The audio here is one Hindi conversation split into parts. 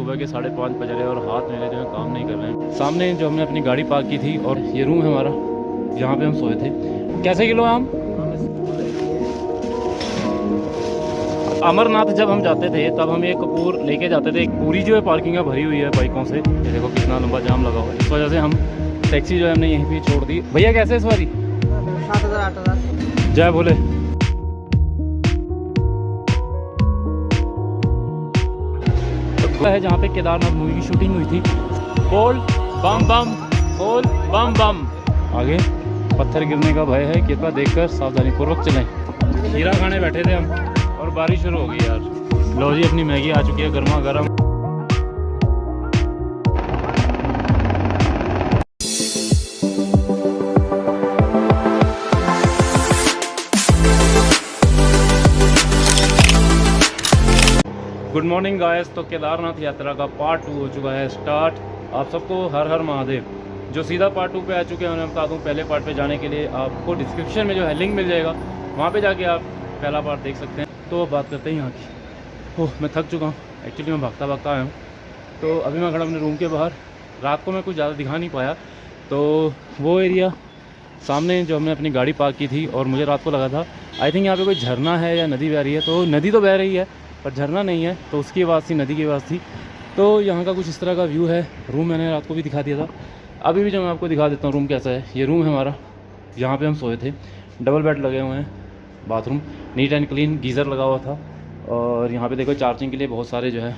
सुबह के 5:30 बज रहे हैं और हाथ मेरे जो है काम नहीं कर रहे हैं। सामने जो हमने अपनी गाड़ी पार्क की थी और ये रूम है हमारा, जहाँ पे हम सोए थे। कैसे किलो आम? अमरनाथ जब हम जाते थे तब हम ये कपूर लेके जाते थे। पूरी जो है पार्किंग भरी हुई है बाइकों से। ये देखो कितना लंबा जाम लगा हुआ है। इस वजह से हम टैक्सी जो है हमने यहीं पे छोड़ दी। भैया कैसे है सवारी? 7,000 8,000। जय भोले। है जहाँ पे केदारनाथ मूवी की शूटिंग हुई थी। बोल बम बम, बोल बम बम। आगे पत्थर गिरने का भय है, कृपया देखकर सावधानी पूर्वक चलें। खीरा खाने बैठे थे हम और बारिश शुरू हो गई यार। लो जी, अपनी मैगी आ चुकी है गर्मा गर्म। Good morning guys. तो केदारनाथ यात्रा का पार्ट 2 हो चुका है स्टार्ट। आप सबको हर हर महादेव। जो सीधा पार्ट 2 पे आ चुके हैं उन्हें बता दूं, पहले पार्ट पे जाने के लिए आपको डिस्क्रिप्शन में जो है लिंक मिल जाएगा, वहाँ पे जाके आप पहला पार्ट देख सकते हैं। तो अब बात करते हैं यहाँ की। ओह, मैं थक चुका हूँ एक्चुअली, मैं भागता भागता आया हूँ। तो अभी मैं खड़ा अपने रूम के बाहर। रात को मैं कुछ ज़्यादा दिखा नहीं पाया, तो वो एरिया सामने जो हमने अपनी गाड़ी पार्क की थी और मुझे रात को लगा था आई थिंक यहाँ पे कोई झरना है या नदी बह रही है। तो नदी तो बह रही है पर झरना नहीं है, तो उसकी आवाज़ थी, नदी की आवाज़ थी। तो यहाँ का कुछ इस तरह का व्यू है। रूम मैंने रात को भी दिखा दिया था, अभी भी जो मैं आपको दिखा देता हूँ रूम कैसा है। ये रूम है हमारा, यहाँ पे हम सोए थे। डबल बेड लगे हुए हैं, bathroom neat and clean, geyser लगा हुआ था। और यहाँ पे देखो चार्जिंग के लिए बहुत सारे जो है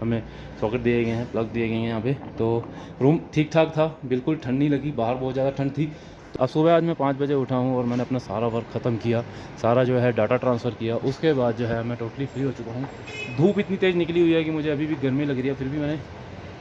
हमें सॉकेट दिए गए हैं, प्लग दिए गए हैं यहाँ पे। तो रूम ठीक ठाक था, बिल्कुल ठंड नहीं लगी। बाहर बहुत ज़्यादा ठंड थी। अब सुबह आज मैं 5 बजे उठा हूँ और मैंने अपना सारा वर्क ख़त्म किया, सारा जो है डाटा ट्रांसफ़र किया। उसके बाद जो है मैं टोटली फ्री हो चुका हूँ। धूप इतनी तेज़ निकली हुई है कि मुझे अभी भी गर्मी लग रही है, फिर भी मैंने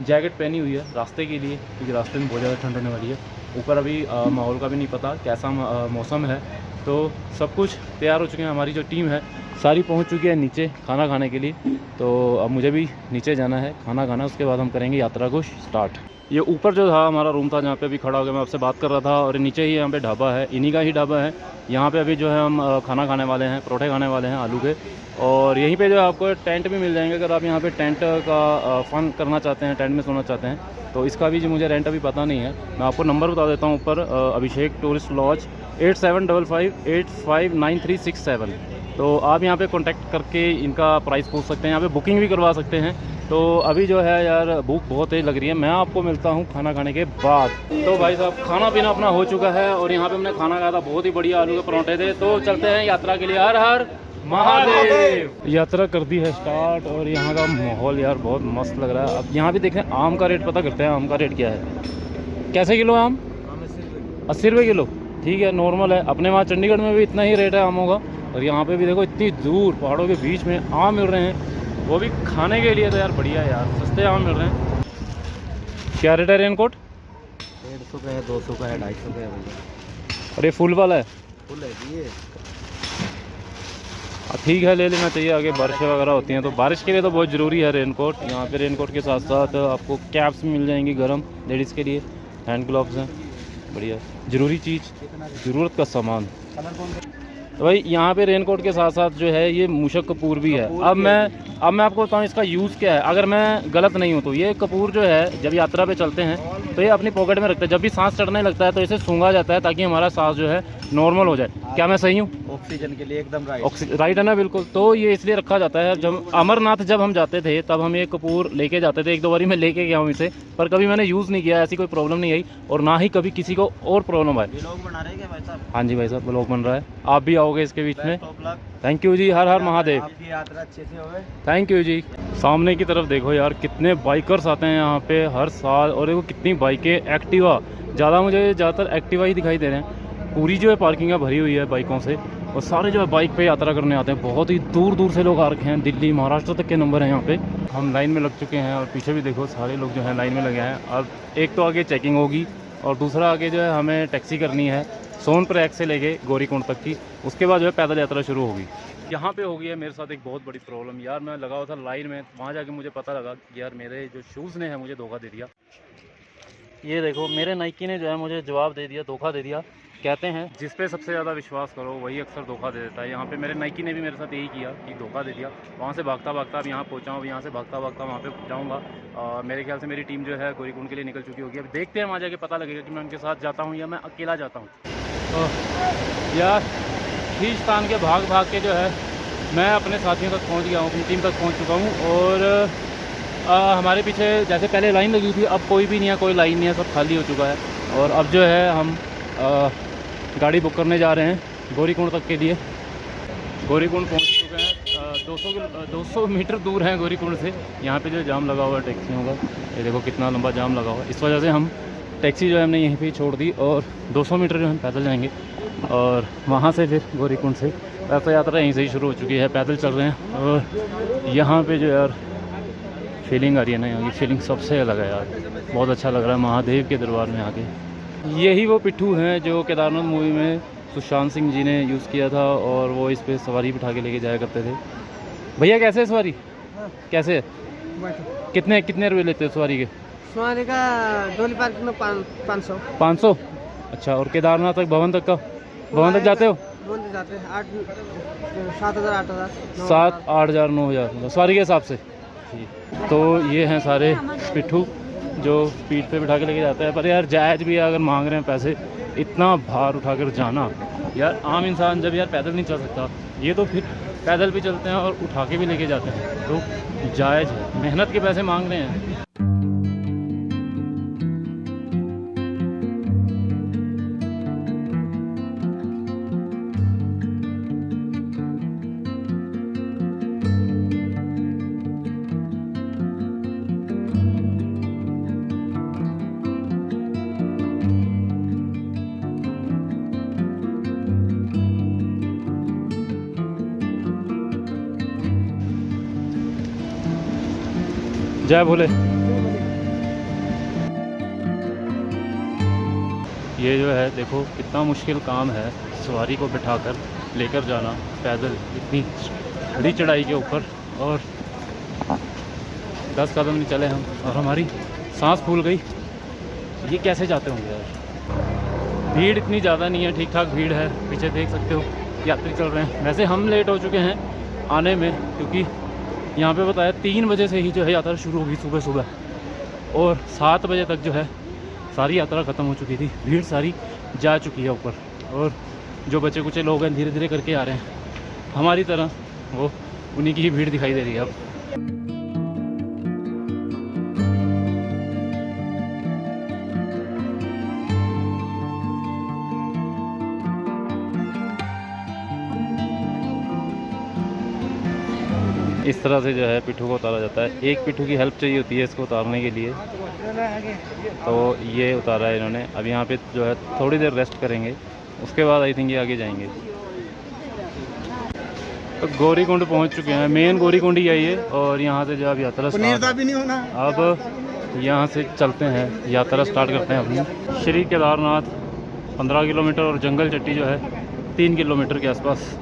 जैकेट पहनी हुई है रास्ते के लिए, क्योंकि रास्ते में बहुत ज़्यादा ठंड होने वाली है। ऊपर अभी माहौल का भी नहीं पता कैसा मौसम है। तो सब कुछ तैयार हो चुके हैं। हमारी जो टीम है सारी पहुंच चुकी है नीचे खाना खाने के लिए। तो अब मुझे भी नीचे जाना है खाना खाना, उसके बाद हम करेंगे यात्रा को स्टार्ट। ये ऊपर जो था हमारा रूम था, जहाँ पे अभी खड़ा हो गया मैं आपसे बात कर रहा था, और नीचे ही यहाँ पे ढाबा है, इन्हीं का ही ढाबा है। यहाँ पे अभी जो है हम खाना खाने वाले हैं, परोठे खाने वाले हैं आलू के। और यहीं पे जो है आपको टेंट भी मिल जाएंगे, अगर आप यहाँ पे टेंट का फन करना चाहते हैं, टेंट में सोना चाहते हैं तो इसका भी जो मुझे रेंट अभी पता नहीं है। मैं आपको नंबर बता देता हूँ ऊपर, अभिषेक टूरिस्ट लॉज 8755859367। तो आप यहाँ पे कांटेक्ट करके इनका प्राइस पूछ सकते हैं, यहाँ पे बुकिंग भी करवा सकते हैं। तो अभी जो है यार भूख बहुत तेज़ लग रही है। मैं आपको मिलता हूँ खाना खाने के बाद। तो भाई साहब खाना पीना अपना हो चुका है और यहाँ पे हमने खाना खाया था, बहुत ही बढ़िया आलू के परोठे थे। तो चलते हैं यात्रा के लिए। हर हर महादेव। यात्रा कर दी है स्टार्ट और यहाँ का माहौल यार बहुत मस्त लग रहा है। अब यहाँ भी देखें, आम का रेट पता करते हैं, आम का रेट क्या है। कैसे किलो आम? 80 रुपये किलो। ठीक है, नॉर्मल है। अपने वहाँ चंडीगढ़ में भी इतना ही रेट है आमों का। और यहाँ पे भी देखो इतनी दूर पहाड़ों के बीच में आम मिल रहे हैं, वो भी खाने के लिए। तो यार बढ़िया यार, सस्ते आम मिल रहे हैं। क्या रेट है रेनकोट? 150 का है, 200 का है, 250 का है भैया। और ये फुल वाला है? फुल है जी ये। ठीक है, ले लेना चाहिए, आगे बारिश वगैरह होती हैं तो बारिश के लिए तो बहुत ज़रूरी है रेनकोट। यहाँ पे रेनकोट के साथ साथ आपको कैप्स भी मिल जाएंगी गर्म, लेडीज़ के लिए हैंड ग्लव्स हैं। बढ़िया ज़रूरी चीज़, ज़रूरत का सामान। तो भाई यहाँ पे रेनकोट के साथ साथ जो है ये मूषक कपूर भी है। अब मैं आपको बताऊँ इसका यूज़ क्या है, अगर मैं गलत नहीं हूँ तो। ये कपूर जो है जब यात्रा पे चलते हैं तो ये अपनी पॉकेट में रखते हैं। जब भी सांस चढ़ने लगता है तो इसे सूंघा जाता है ताकि हमारा सांस जो है नॉर्मल हो जाए। क्या मैं सही हूँ? ऑक्सीजन के लिए एकदम राइट है ना? बिल्कुल। तो ये इसलिए रखा जाता है। जब अमरनाथ जब हम जाते थे तब हम ये कपूर लेके जाते थे। 1-2 बारी मैं लेके गया हूँ इसे, पर कभी मैंने यूज़ नहीं किया, ऐसी कोई प्रॉब्लम नहीं आई और ना ही कभी किसी को और प्रॉब्लम आई। व्लॉग बना रहे हैं क्या भाई साहब? हाँ जी भाई साहब, ब्लॉग बन रहा है, आप भी आओगे इसके बीच में। थैंक यू जी, हर हर महादेव। आपकी यात्रा अच्छे से होवे। थैंक यू जी। सामने की तरफ देखो यार, कितने बाइकर्स आते हैं यहाँ पे हर साल। और देखो कितनी बाइकें, एक्टिवा मुझे ज़्यादातर एक्टिवा ही दिखाई दे रहे हैं। पूरी जो है पार्किंग भरी हुई है बाइकों से और सारे जो है बाइक पे यात्रा करने आते हैं। बहुत ही दूर दूर से लोग आ रखे हैं, दिल्ली महाराष्ट्र तक के नंबर हैं यहाँ पे। हम लाइन में लग चुके हैं और पीछे भी देखो सारे लोग जो हैं लाइन में लगे हैं। अब एक तो आगे चेकिंग होगी और दूसरा आगे जो है हमें टैक्सी करनी है सोनप्रयाग से लेके गौरीकुंड तक की। उसके बाद जो है पैदल यात्रा शुरू होगी। यहाँ पे हो गई है मेरे साथ एक बहुत बड़ी प्रॉब्लम यार। मैं लगा हुआ था लाइन में, वहाँ जाके मुझे पता लगा कि यार मेरे जो शूज़ ने है मुझे धोखा दे दिया। ये देखो मेरे नाइकी ने जो है मुझे जवाब दे दिया, धोखा दे दिया। कहते हैं जिस पे सबसे ज़्यादा विश्वास करो वही अक्सर धोखा दे देता है। यहाँ पे मेरे नाइकी ने भी मेरे साथ यही किया कि धोखा दे दिया। वहाँ से भागता भागता अब यहाँ पहुँचा हूँ, यहाँ से भागता भागता वहाँ पे जाऊँगा। मेरे ख्याल से मेरी टीम जो है गौरीकुंड के लिए निकल चुकी होगी। अब देखते हैं वहाँ जाके पता लगेगा कि मैं उनके साथ जाता हूँ या मैं अकेला जाता हूँ। तो यार खींच तान के भाग भाग के जो है मैं अपने साथियों तक पहुँच गया हूँ, अपनी टीम तक पहुँच चुका हूँ। और हमारे पीछे जैसे पहले लाइन लगी थी, अब कोई भी नहीं है, कोई लाइन नहीं है, सब खाली हो चुका है। और अब जो है हम गाड़ी बुक करने जा रहे हैं गौरीकुंड तक के लिए। गौरीकुंड पहुंच चुके हैं, 200 मीटर दूर हैं गौरीकुंड से। यहाँ पे जो जाम लगा हुआ है टैक्सियों का, ये देखो कितना लंबा जाम लगा हुआ है। इस वजह से हम टैक्सी जो है हमने यहीं पे ही छोड़ दी और 200 मीटर जो हम पैदल जाएंगे और वहाँ से फिर गौरीकुंड से रथ यात्रा यहीं से ही शुरू हो चुकी है। पैदल चल रहे हैं और यहाँ पे जो यार फीलिंग आ रही है ना, यहाँ की फीलिंग सबसे अलग है यार। बहुत अच्छा लग रहा है महादेव के दरबार में आके। यही वो पिट्ठू हैं जो केदारनाथ मूवी में सुशांत सिंह जी ने यूज़ किया था और वो इस पे सवारी बिठा के लेके जाया करते थे। भैया कैसे है सवारी? कैसे है? कितने रुपये लेते हो सवारी के? सवारी का डोली पार्क में 500। 500? अच्छा। और केदारनाथ तक भवन तक का? भवन तक जाते हो? जाते हैं 7,000 8,000 7-8,000 9,000 सवारी के हिसाब से। तो ये हैं सारे पिट्ठू जो पीठ पे बिठा के लेके जाते हैं। पर यार जायज़ भी है अगर मांग रहे हैं पैसे। इतना भार उठाकर जाना यार, आम इंसान जब यार पैदल नहीं चल सकता, ये तो फिर पैदल भी चलते हैं और उठा के भी लेके जाते हैं, तो जायज़ है। मेहनत के पैसे मांग रहे हैं। जय भोले। ये जो है देखो कितना मुश्किल काम है, सवारी को बिठाकर लेकर जाना पैदल इतनी बड़ी चढ़ाई के ऊपर। और 10 कदम नहीं चले हम और हमारी सांस फूल गई। ये कैसे जाते होंगे यार? भीड़ इतनी ज़्यादा नहीं है, ठीक ठाक भीड़ है। पीछे देख सकते हो यात्री चल रहे हैं। वैसे हम लेट हो चुके हैं आने में, क्योंकि यहाँ पे बताया 3 बजे से ही जो है यात्रा शुरू होगी सुबह सुबह, और 7 बजे तक जो है सारी यात्रा ख़त्म हो चुकी थी। भीड़ सारी जा चुकी है ऊपर, और जो बच्चे कुछ लोग हैं धीरे धीरे करके आ रहे हैं हमारी तरह, वो उन्हीं की ही भीड़ दिखाई दे रही है अब। इस तरह से जो है पिट्ठू को उतारा जाता है। एक पिट्ठू की हेल्प चाहिए होती है इसको उतारने के लिए, तो ये उतारा है इन्होंने। अब यहाँ पे जो है थोड़ी देर रेस्ट करेंगे, उसके बाद आई थिंक ये आगे जाएंगे। तो गौरीकुंड पहुँच चुके हैं, मेन गौरीकुंड ही है ये, और यहाँ से जो अब यात्रा भी नहीं होना। अब यहाँ से चलते हैं, यात्रा स्टार्ट करते हैं अपनी। श्री केदारनाथ 15 किलोमीटर और जंगल चट्टी जो है 3 किलोमीटर के आसपास।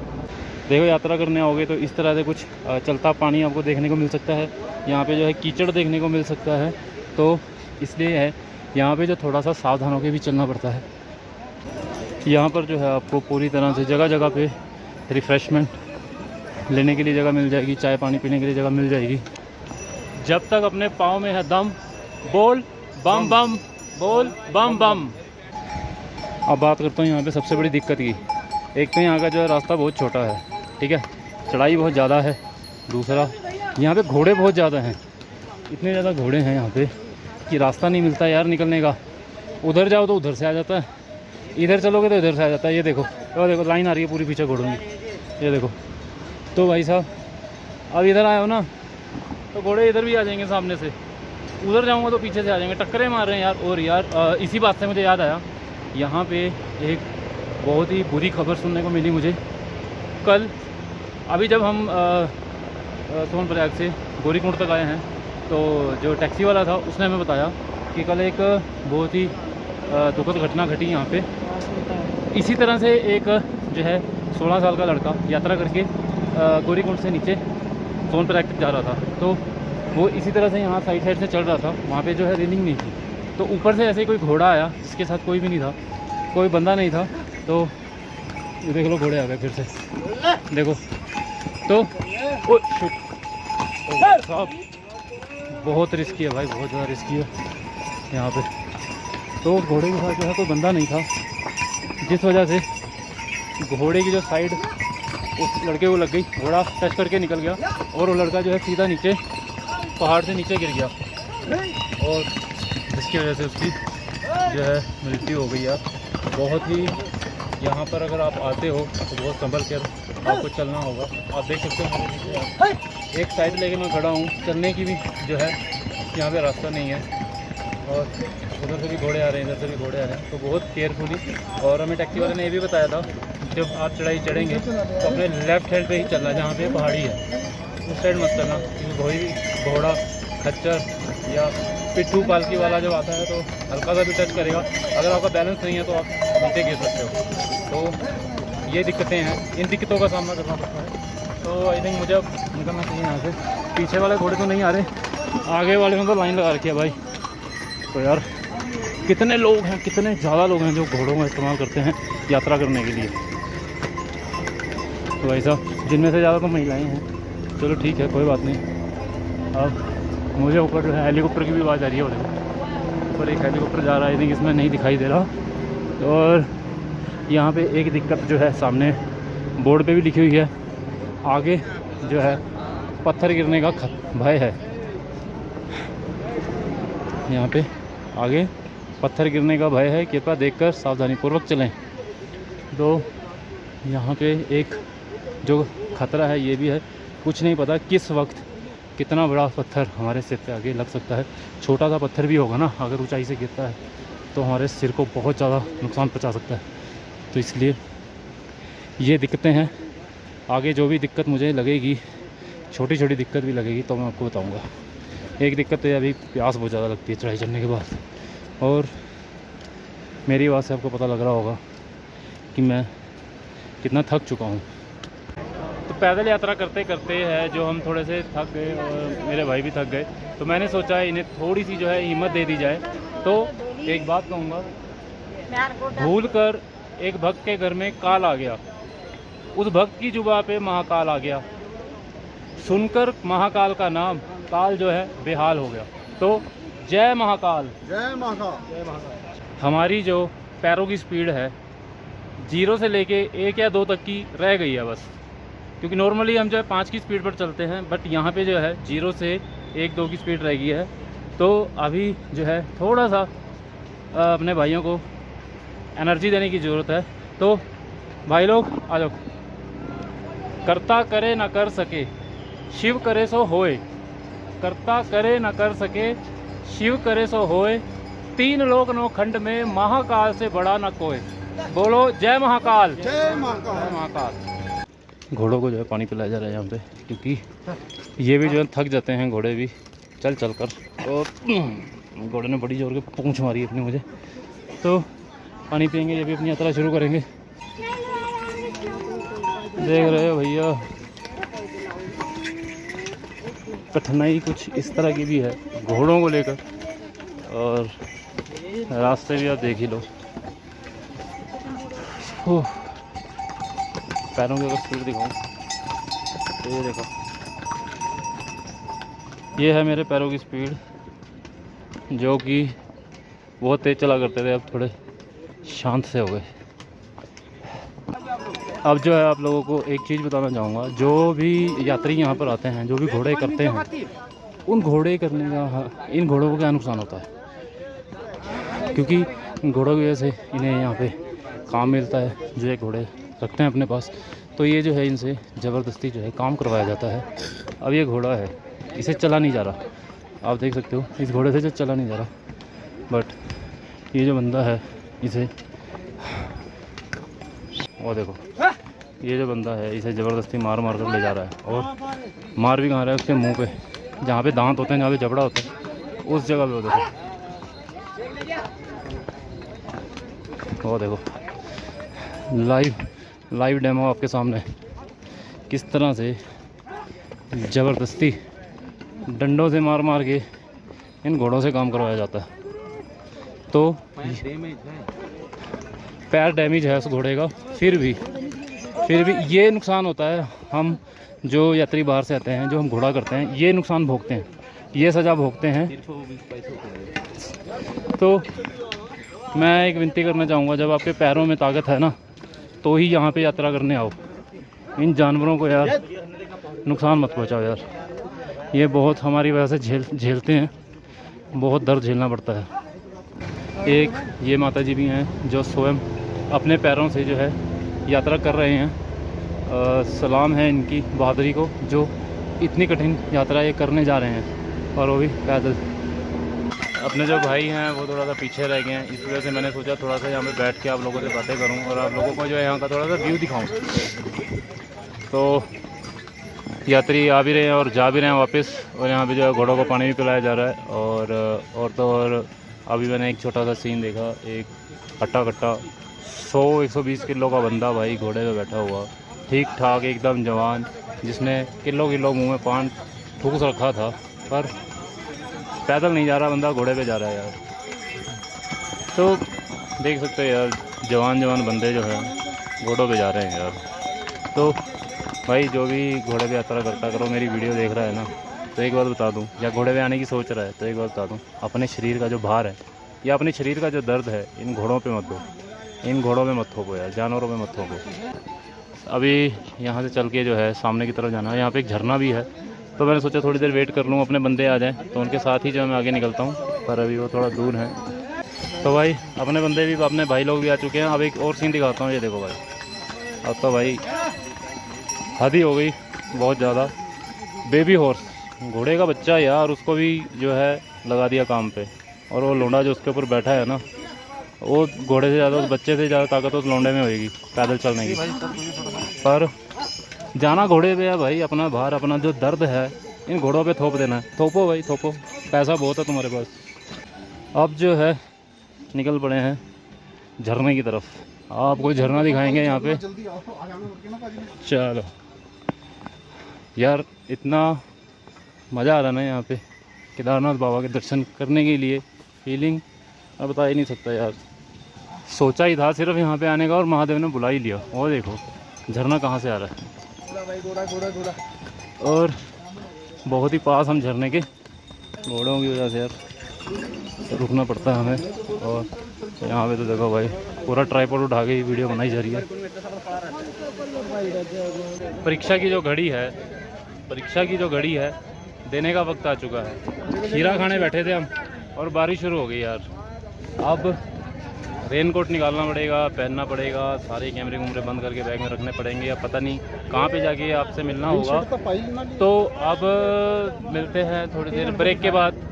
देखो यात्रा करने आओगे तो इस तरह से कुछ चलता पानी आपको देखने को मिल सकता है। यहाँ पे जो है कीचड़ देखने को मिल सकता है, तो इसलिए है यहाँ पे जो थोड़ा सा सावधान होकर भी चलना पड़ता है। यहाँ पर जो है आपको पूरी तरह से जगह जगह पे रिफ़्रेशमेंट लेने के लिए जगह मिल जाएगी, चाय पानी पीने के लिए जगह मिल जाएगी। जब तक अपने पाँव में है दम, बोल बम बम, बोल बम बम। अब बात करता हूँ यहाँ पे सबसे बड़ी दिक्कत की। एक तो यहाँ का जो है रास्ता बहुत छोटा है, ठीक है, चढ़ाई बहुत ज़्यादा है। दूसरा यहाँ पे घोड़े बहुत ज़्यादा हैं, इतने ज़्यादा घोड़े हैं यहाँ पे कि रास्ता नहीं मिलता यार निकलने का। उधर जाओ तो उधर से आ जाता है, इधर चलोगे तो इधर से आ जाता है। ये देखो, और देखो लाइन आ रही है पूरी पीछे घोड़ों की, ये देखो। तो भाई साहब अब इधर आए हो ना तो घोड़े इधर भी आ जाएंगे सामने से, उधर जाऊँगा तो पीछे से आ जाएंगे, टक्करें मार रहे हैं यार। और यार इसी बात से मुझे याद आया, यहाँ पे एक बहुत ही बुरी खबर सुनने को मिली मुझे कल। अभी जब हम सोनप्रयाग से गौरीकुंड तक आए हैं, तो जो टैक्सी वाला था उसने हमें बताया कि कल एक बहुत ही दुखद घटना घटी यहाँ पे। इसी तरह से एक जो है 16 साल का लड़का यात्रा करके गौरीकुंड से नीचे सोनप्रयाग तक जा रहा था, तो वो इसी तरह से यहाँ साइड से चल रहा था। वहाँ पे जो है रेलिंग नहीं थी, तो ऊपर से ऐसे ही कोई घोड़ा आया जिसके साथ कोई भी नहीं था, कोई बंदा नहीं था, तो ये देख लो घोड़े आ गए फिर से, देखो तो ओ शिट, साहब बहुत रिस्की है भाई, बहुत ज़्यादा रिस्की है यहाँ पे। तो घोड़े के साथ जो है कोई बंदा नहीं था, जिस वजह से घोड़े की जो साइड उस लड़के को लग गई, घोड़ा टच करके निकल गया और वो लड़का जो है सीधा नीचे पहाड़ से नीचे गिर गया, और जिसकी वजह से उसकी जो है मृत्यु हो गई है। बहुत ही यहाँ पर अगर आप आते हो तो बहुत संभल कर आपको चलना होगा। आप देख सकते हो मेरे पीछे एक साइड लेके मैं खड़ा हूँ, चलने की भी जो है यहाँ पे रास्ता नहीं है, और उधर से भी घोड़े आ रहे हैं, इधर से भी घोड़े आ रहे हैं, तो बहुत केयरफुली। और हमें टैक्सी वाले ने ये भी बताया था, जब आप चढ़ाई चढ़ेंगे तो अपने लेफ्ट हैंड पे ही चलना, जहाँ पे पहाड़ी है उस साइड मत चलना, क्योंकि घोड़ा खच्चर या पिट्ठू पालकी वाला जब आता है तो हल्का सा भी टच करेगा, अगर आपका बैलेंस नहीं है तो आप नीचे गिर सकते हो। तो ये दिक्कतें हैं, इन दिक्कतों का सामना करना पड़ता है। तो आई थिंक मुझे अब निकलना चाहिए यहाँ से। पीछे वाले घोड़े तो नहीं आ रहे, आगे वाले में तो लाइन लगा रखी है भाई। तो यार कितने लोग हैं, कितने ज़्यादा लोग हैं जो घोड़ों का इस्तेमाल करते हैं यात्रा करने के लिए। तो भाई साहब जिनमें से ज़्यादा तो महिलाएँ हैं, चलो ठीक है कोई बात नहीं। अब मुझे ऊपर जो है हेलीकॉप्टर की भी आवाज़ आ रही है, ऊपर एक हेलीकॉप्टर जा रहा है, लेकिन इसमें नहीं दिखाई दे रहा। और यहाँ पे एक दिक्कत जो है, सामने बोर्ड पे भी लिखी हुई है, आगे जो है पत्थर गिरने का भय है। यहाँ पे आगे पत्थर गिरने का भय है, कृपया देखकर सावधानीपूर्वक चलें। तो यहाँ पे एक जो खतरा है ये भी है, कुछ नहीं पता किस वक्त कितना बड़ा पत्थर हमारे सिर पे आगे लग सकता है। छोटा सा पत्थर भी होगा ना, अगर ऊंचाई से गिरता है तो हमारे सिर को बहुत ज़्यादा नुकसान पहुंचा सकता है। तो इसलिए ये दिक्कतें हैं। आगे जो भी दिक्कत मुझे लगेगी, छोटी छोटी दिक्कत भी लगेगी, तो मैं आपको बताऊंगा। एक दिक्कत तो ये अभी प्यास बहुत ज़्यादा लगती है चढ़ाई चढ़ने के बाद, और मेरी आवाज़ से आपको पता लग रहा होगा कि मैं कितना थक चुका हूँ। तो पैदल यात्रा करते करते है जो हम थोड़े से थक गए, और मेरे भाई भी थक गए, तो मैंने सोचा इन्हें थोड़ी सी जो है हिम्मत दे दी जाए। तो एक बात कहूँगा, भूल कर एक भक्त के घर में काल आ गया, उस भक्त की जुबान पे महाकाल आ गया, सुनकर महाकाल का नाम काल जो है बेहाल हो गया। तो जय महाकाल, जय महाकाल, जय महाकाल। हमारी जो पैरों की स्पीड है 0 से लेके 1 या 2 तक की रह गई है बस, क्योंकि नॉर्मली हम जो है 5 की स्पीड पर चलते हैं, बट यहाँ पे जो है 0 से 1-2 की स्पीड रह गई है। तो अभी जो है थोड़ा सा अपने भाइयों को एनर्जी देने की ज़रूरत है। तो भाई लोग आ जाओ। करता करे न कर सके, शिव करे सो होए, करता करे न कर सके, शिव करे सो होए, 3 लोक 9 खंड में महाकाल से बड़ा न कोई। बोलो जय महाकाल, जय महाकाल, जय महाकाल। घोड़ों को जो है पानी पिलाया जा रहा है यहाँ पे, क्योंकि ये भी जो है थक जाते हैं घोड़े भी चल चल कर। और घोड़े ने बड़ी जोर के पूंछ मारी अपनी मुझे, तो पानी पियेंगे, ये भी अपनी यात्रा शुरू करेंगे। देख रहे हो भैया, कठिनाई कुछ इस तरह की भी है घोड़ों को लेकर, और रास्ते भी आप देख ही लो। पैरों की अगर स्पीड दिखाऊं तो ये देखो, ये है मेरे पैरों की स्पीड, जो कि बहुत तेज़ चला करते थे, अब थोड़े शांत से हो गए। अब जो है आप लोगों को एक चीज़ बताना चाहूँगा, जो भी यात्री यहाँ पर आते हैं, जो भी घोड़े करते हैं, उन घोड़े करने का इन घोड़ों को क्या नुकसान होता है, क्योंकि घोड़ों की वजह से इन्हें यहाँ पे काम मिलता है। जो ये घोड़े रखते हैं अपने पास, तो ये जो है इनसे ज़बरदस्ती जो है काम करवाया जाता है। अब ये घोड़ा है, इसे चला नहीं जा रहा, आप देख सकते हो इस घोड़े से जो चला नहीं जा रहा, बट ये जो बंदा है इसे, वो देखो ये जो बंदा है इसे ज़बरदस्ती मार मार कर ले जा रहा है, और मार भी कहाँ रहा है उसके मुंह पे, जहाँ पे दांत होते हैं, जहाँ पे जबड़ा होता है, उस जगह पे। वो देखो लाइव डेमो आपके सामने, किस तरह से ज़बरदस्ती डंडों से मार मार के इन घोड़ों से काम करवाया जाता है। तो पैर डैमेज है उस घोड़े का, फिर भी ये नुकसान होता है। हम जो यात्री बाहर से आते हैं, जो हम घोड़ा करते हैं, ये नुकसान भोगते हैं, ये सज़ा भोगते हैं। तो मैं एक विनती करना चाहूँगा, जब आपके पैरों में ताकत है ना, तो ही यहाँ पे यात्रा करने आओ। इन जानवरों को यार नुकसान मत पहुँचाओ यार, ये बहुत हमारी वजह से झेलते हैं, बहुत दर्द झेलना पड़ता है। एक ये माता जी भी हैं जो स्वयं अपने पैरों से जो है यात्रा कर रहे हैं। सलाम है इनकी बहादुरी को, जो इतनी कठिन यात्रा ये करने जा रहे हैं, और वो भी पैदल। अपने जो भाई हैं वो थोड़ा सा पीछे रह गए हैं, इस वजह से मैंने सोचा थोड़ा सा यहाँ पे बैठ के आप लोगों से बातें करूँ और आप लोगों को जो है यहाँ का थोड़ा सा व्यू दिखाऊँ। तो यात्री आ भी रहे हैं और जा भी रहे हैं वापस, और यहाँ पे जो है घोड़ों को पानी भी पिलाया जा रहा है। और अभी मैंने एक छोटा सा सीन देखा, एक कट्टा 100-120 किलो का बंदा भाई घोड़े पे बैठा हुआ, ठीक ठाक एकदम जवान, जिसने किलो मुंह में पान ठूस रखा था, पर पैदल नहीं जा रहा बंदा, घोड़े पे जा रहा है यार। तो देख सकते हैं यार, जवान बंदे जो है घोड़ों पे जा रहे हैं यार। तो भाई जो भी घोड़े पे यात्रा करता करो, मेरी वीडियो देख रहा है ना, तो एक बात बता दूं, या घोड़े पे आने की सोच रहा है तो एक बात बता दूं, अपने शरीर का जो भार है या अपने शरीर का जो दर्द है, इन घोड़ों पे मत दो, इन घोड़ों में मत थोपो यार, जानवरों में मत थोपो। अभी यहाँ से चल के जो है सामने की तरफ जाना है, यहाँ पे एक झरना भी है, तो मैंने सोचा थोड़ी देर वेट कर लूँ, अपने बंदे आ जाएँ तो उनके साथ ही जो है मैं आगे निकलता हूँ, पर अभी वो थोड़ा दूर है। तो भाई अपने बंदे भी, अपने भाई लोग भी आ चुके हैं। अब एक और सीन दिखाता हूँ, ये देखो भाई, अब तो भाई हद ही हो गई बहुत ज़्यादा। बेबी हॉर्स, घोड़े का बच्चा यार, उसको भी जो है लगा दिया काम पे, और वो लोंडा जो उसके ऊपर बैठा है ना, वो घोड़े से ज़्यादा, उस बच्चे से ज़्यादा ताकत उस लोंडे में होगी पैदल चलने की। पर जाना घोड़े पे है भाई, अपना भार, अपना जो दर्द है इन घोड़ों पे थोप देना है। थोपो भाई थोपो, पैसा बहुत है तुम्हारे पास। अब जो है निकल पड़े हैं झरने की तरफ, आपको झरना दिखाएंगे यहाँ पे। चलो यार, इतना मज़ा आ रहा ना यहाँ पे केदारनाथ बाबा के दर्शन करने के लिए, फीलिंग मैं बता ही नहीं सकता यार। सोचा ही था सिर्फ यहाँ पे आने का, और महादेव ने बुला ही लिया। और देखो झरना कहाँ से आ रहा है, और बहुत ही पास हम झरने के, घोड़ों की वजह से यार रुकना पड़ता है हमें। और यहाँ पे तो देखो भाई, पूरा ट्राइपॉड उठा के ही वीडियो बनाई जा रही है। परीक्षा की जो घड़ी है देने का वक्त आ चुका है। खीरा खाने बैठे थे हम, और बारिश शुरू हो गई यार। अब रेनकोट निकालना पड़ेगा, पहनना पड़ेगा, सारे कैमरे बंद करके बैग में रखने पड़ेंगे, या पता नहीं कहाँ पे जाके आपसे मिलना होगा। तो अब मिलते हैं थोड़ी देर ब्रेक के बाद,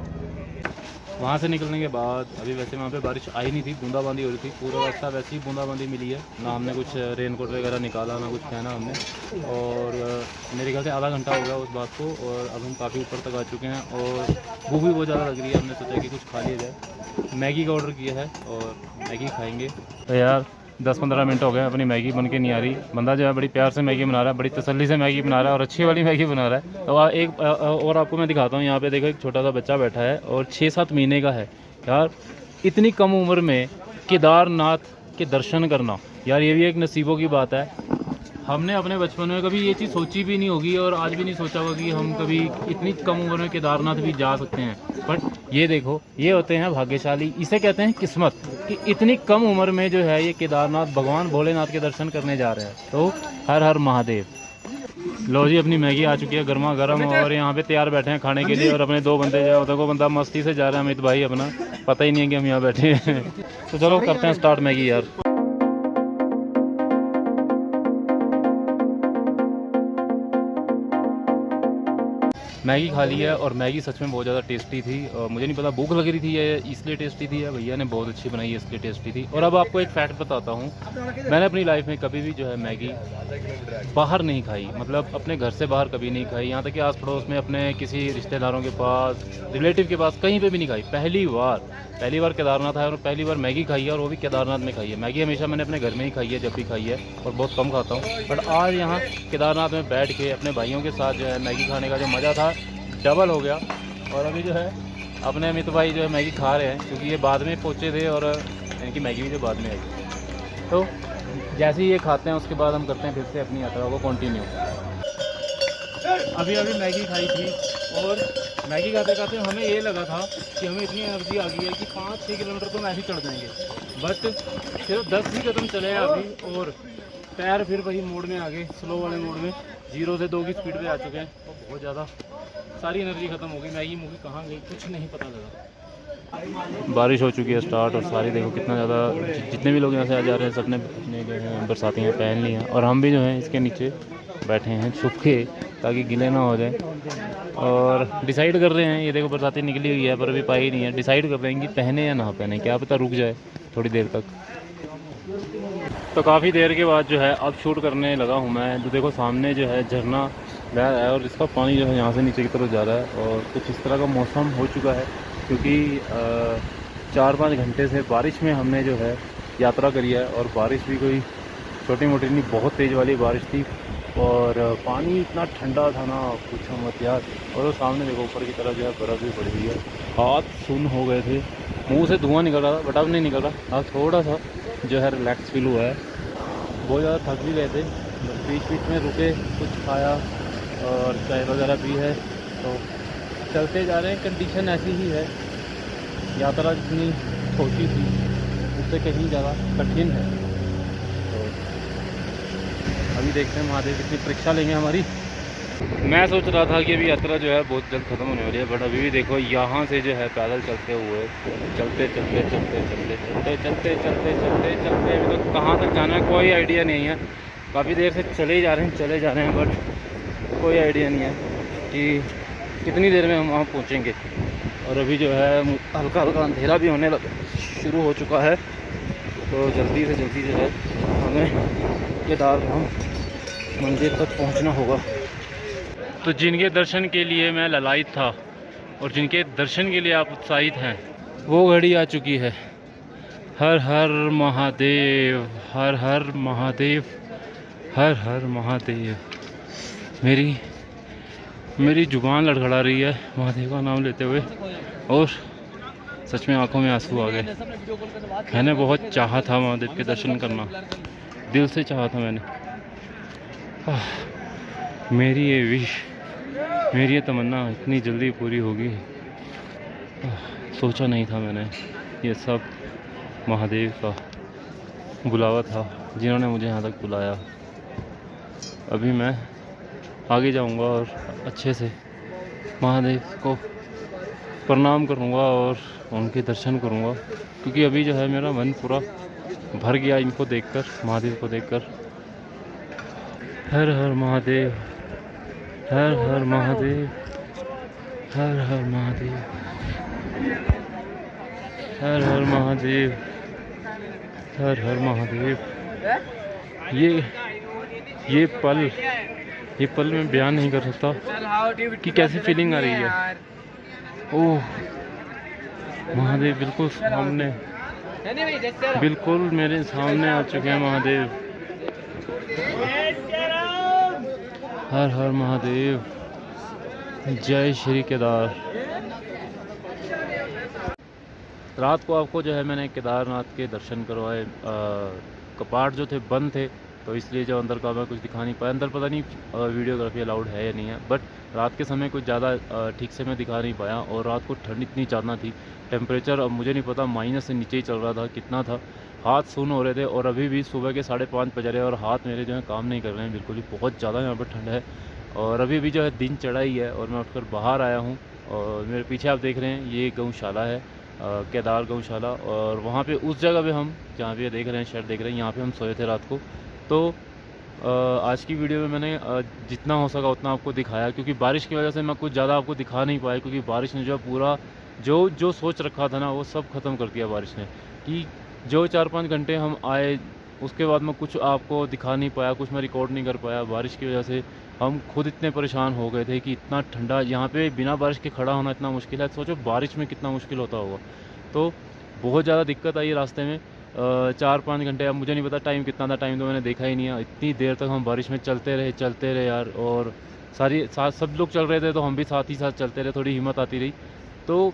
वहाँ से निकलने के बाद। अभी वैसे वहाँ पे बारिश आई नहीं थी, बूंदाबांदी हो रही थी, पूरा रास्ता वैसे ही बूंदाबांदी मिली है ना। हमने कुछ रेनकोट वगैरह निकाला, ना कुछ पहना हमने, और मेरे ख्याल से आधा घंटा हो गया उस बात को, और अब हम काफ़ी ऊपर तक आ चुके हैं, और भूख भी बहुत ज़्यादा लग रही है। हमने सोचा कि कुछ खा लिया जाए, मैगी का ऑर्डर किया है और मैगी खाएँगे। तो यार 10-15 मिनट हो गए, अपनी मैगी बन के नहीं आ रही। बंदा जो है बड़ी प्यार से मैगी बना रहा है, बड़ी तसल्ली से मैगी बना रहा है, और अच्छी वाली मैगी बना रहा है। तो एक और आपको मैं दिखाता हूँ, यहाँ पे देखो एक छोटा सा बच्चा बैठा है, और 6-7 महीने का है यार। इतनी कम उम्र में केदारनाथ के दर्शन करना यार, ये भी एक नसीबों की बात है। हमने अपने बचपन में कभी ये चीज़ सोची भी नहीं होगी, और आज भी नहीं सोचा होगा कि हम कभी इतनी कम उम्र में केदारनाथ भी जा सकते हैं। बट ये देखो, ये होते हैं भाग्यशाली, इसे कहते हैं किस्मत, कि इतनी कम उम्र में जो है ये केदारनाथ भगवान भोलेनाथ के दर्शन करने जा रहे हैं। तो हर हर महादेव। लो जी, अपनी मैगी आ चुकी है गर्मा गर्म, और यहाँ पे तैयार बैठे हैं खाने के लिए। और अपने 2 बंदे जो है, देखो बंदा मस्ती से जा रहा है, अमित भाई अपना, पता ही नहीं है कि हम यहाँ बैठे हैं। तो चलो करते हैं स्टार्ट मैगी यार। मैगी खा ली है, और मैगी सच में बहुत ज़्यादा टेस्टी थी। मुझे नहीं पता भूख लग रही थी या इसलिए टेस्टी थी, या भैया ने बहुत अच्छी बनाई है इसलिए टेस्टी थी। और अब आपको एक फैक्ट बताता हूँ, मैंने अपनी लाइफ में कभी भी जो है मैगी बाहर नहीं खाई, मतलब अपने घर से बाहर कभी नहीं खाई। यहाँ तक कि आस पड़ोस में अपने किसी रिश्तेदारों के पास, रिलेटिव के पास, कहीं पर भी नहीं खाई। पहली बार केदारनाथ आया और पहली बार मैगी खाई है, और वो भी केदारनाथ में खाई है। मैगी हमेशा मैंने अपने घर में ही खाई है, जब भी खाई है, और बहुत कम खाता हूँ। बट आज यहाँ केदारनाथ में बैठ के अपने भाइयों के साथ जो है मैगी खाने का जो मज़ा था, डबल हो गया। और अभी जो है अपने अमित भाई जो है मैगी खा रहे हैं, क्योंकि ये बाद में पहुँचे थे, और इनकी मैगी भी जो बाद में आई। तो जैसे ही ये खाते हैं उसके बाद हम करते हैं फिर से अपनी यात्रा को कंटिन्यू। अभी मैगी खाई थी और मैगी खाते खाते हमें ये लगा था कि हमें इतनी एनर्जी आ गई है कि 5-6 किलोमीटर तो हम ऐसे ही चढ़ जाएंगे, बट सिर्फ 10 ही कदम चले हैं अभी और पैर फिर वही मोड़ में आ गए, स्लो वाले मोड़ में 0 से 2 की स्पीड पे आ चुके हैं। तो बहुत ज़्यादा सारी एनर्जी ख़त्म हो गई। मैगी मूगी कहाँ गई कुछ नहीं पता लगा। बारिश हो चुकी है स्टार्ट और सारी देखो कितना ज़्यादा, जितने भी लोग यहाँ से आ जा रहे हैं सबने अपने जो है बरसातियाँ पहन ली हैं और हम भी जो हैं इसके नीचे बैठे हैं छुप के ताकि गिले ना हो जाए। और डिसाइड कर रहे हैं, ये देखो बरसाती निकली हुई है पर अभी पाई नहीं है, डिसाइड कर रहे हैं कि पहने या ना पहने, क्या पता रुक जाए थोड़ी देर तक। तो काफ़ी देर के बाद जो है अब शूट करने लगा हूँ मैं। तो देखो सामने जो है झरना बह रहा है और इसका पानी जो है यहाँ से नीचे की तरफ जा रहा है और कुछ इस तरह का मौसम हो चुका है क्योंकि 4-5 घंटे से बारिश में हमने जो है यात्रा करी है और बारिश भी कोई छोटी मोटी नहीं, बहुत तेज़ वाली बारिश थी और पानी इतना ठंडा था ना पूछो मत यार। और वो सामने देखो ऊपर की तरफ जो है बर्फ़ भी पड़ी हुई है, हाथ सुन्न हो गए थे, मुंह से धुआं निकल रहा था बट अब नहीं निकल रहा। अब थोड़ा सा जो है रिलैक्स फील हुआ है। बहुत ज़्यादा थक भी गए थे, बीच बीच में रुके, कुछ खाया और चाय वगैरह पी है, तो चलते जा रहे हैं। कंडीशन ऐसी ही है, यात्रा जितनी छोटी थी उससे कहीं ज़्यादा कठिन है। तो अभी देखते हैं महादेव कितनी परीक्षा लेंगे हमारी। मैं सोच रहा था कि अभी यात्रा जो है बहुत जल्द ख़त्म होने वाली है बट अभी भी देखो यहाँ से जो है पैदल चलते हुए चलते अभी तो कहाँ तक जाना है कोई आइडिया नहीं है। काफ़ी देर से चले जा रहे हैं बट कोई आइडिया नहीं है कि कितनी देर में हम वहाँ पहुँचेंगे। और अभी जो है हल्का हल्का अंधेरा भी होने शुरू हो चुका है, तो जल्दी से जल्दी जो है हमें केदारधाम मंदिर तक पहुँचना होगा। तो जिनके दर्शन के लिए मैं ललायित था और जिनके दर्शन के लिए आप उत्साहित हैं वो घड़ी आ चुकी है। हर हर महादेव, हर हर महादेव, हर हर महादेव। मेरी जुबान लड़खड़ा रही है महादेव का नाम लेते हुए और सच में आंखों में आंसू आ गए। मैंने बहुत चाहा था महादेव के दर्शन करना, दिल से चाहा था मैंने। मेरी ये विश, मेरी ये तमन्ना इतनी जल्दी पूरी होगी सोचा नहीं था मैंने। ये सब महादेव का बुलावा था जिन्होंने मुझे यहाँ तक बुलाया। अभी मैं आगे जाऊँगा और अच्छे से महादेव को प्रणाम करूँगा और उनके दर्शन करूँगा क्योंकि अभी जो है मेरा मन पूरा भर गया इनको देखकर, महादेव को देखकर। हर हर महादेव, हर हर महादेव, हर हर महादेव, हर हर महादेव, हर हर महादेव। ये पल मैं बयान नहीं कर सकता कि कैसी फीलिंग आ रही है। ओह महादेव बिल्कुल सामने, बिल्कुल मेरे सामने आ चुके हैं महादेव। हर हर महादेव, जय श्री केदार। रात को आपको जो है मैंने केदारनाथ के दर्शन करवाए। कपाट जो थे बंद थे तो इसलिए जो अंदर का मैं कुछ दिखा नहीं पाया। अंदर पता नहीं वीडियोग्राफी अलाउड है या नहीं है, बट रात के समय कुछ ज़्यादा ठीक से मैं दिखा नहीं पाया। और रात को ठंड इतनी ज़्यादा थी, टेम्परेचर अब मुझे नहीं पता माइनस से नीचे ही चल रहा था, कितना था, हाथ सुन्न हो रहे थे। और अभी भी सुबह के 5:30 बज रहे हैं और हाथ मेरे जो है काम नहीं कर रहे हैं बिल्कुल ही, बहुत ज़्यादा यहाँ पर ठंड है। और अभी भी जो है दिन चढ़ा ही है और मैं उठकर बाहर आया हूँ और मेरे पीछे आप देख रहे हैं ये गौशाला है, केदार गौशाला। और वहाँ पे उस जगह पे हम जहाँ पे देख रहे हैं शेड देख रहे हैं, यहाँ पे हम सोए थे रात को। तो आज की वीडियो में मैंने जितना हो सका उतना आपको दिखाया क्योंकि बारिश की वजह से मैं कुछ ज़्यादा आपको दिखा नहीं पाया क्योंकि बारिश ने जो पूरा जो सोच रखा था ना वो सब ख़त्म कर दिया बारिश ने। कि जो 4-5 घंटे हम आए उसके बाद मैं कुछ आपको दिखा नहीं पाया, कुछ मैं रिकॉर्ड नहीं कर पाया। बारिश की वजह से हम खुद इतने परेशान हो गए थे कि इतना ठंडा यहाँ पे बिना बारिश के खड़ा होना इतना मुश्किल है, सोचो बारिश में कितना मुश्किल होता होगा। तो बहुत ज़्यादा दिक्कत आई रास्ते में। 4-5 घंटे, अब मुझे नहीं पता टाइम कितना था, टाइम तो मैंने देखा ही नहीं है। इतनी देर तक हम बारिश में चलते रहे यार। और सब लोग चल रहे थे तो हम भी साथ ही साथ चलते रहे, थोड़ी हिम्मत आती रही। तो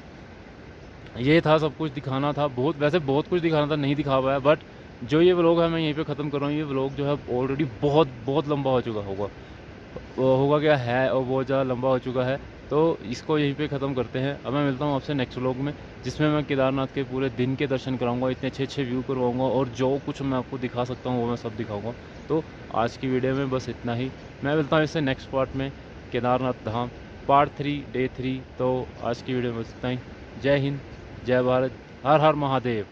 ये था, सब कुछ दिखाना था, बहुत कुछ दिखाना था, नहीं दिखा पाया। बट जो ये व्लॉग है मैं यहीं पे ख़त्म कर रहा हूँ। ये व्लॉग जो है ऑलरेडी बहुत बहुत लंबा हो चुका होगा क्या है, और बहुत ज़्यादा लंबा हो चुका है। तो इसको यहीं पे ख़त्म करते हैं। अब मैं मिलता हूँ आपसे नेक्स्ट व्लॉग में, जिसमें मैं केदारनाथ के पूरे दिन के दर्शन कराऊंगा, इतने अच्छे अच्छे व्यू करवाऊंगा, और जो कुछ मैं आपको दिखा सकता हूँ वो मैं सब दिखाऊंगा। तो आज की वीडियो में बस इतना ही। मैं मिलता हूँ इससे नेक्स्ट पार्ट में, केदारनाथ धाम पार्ट 3 डे 3। तो आज की वीडियो में बस इतना ही। जय हिंद, जय भारत, हर हर महादेव।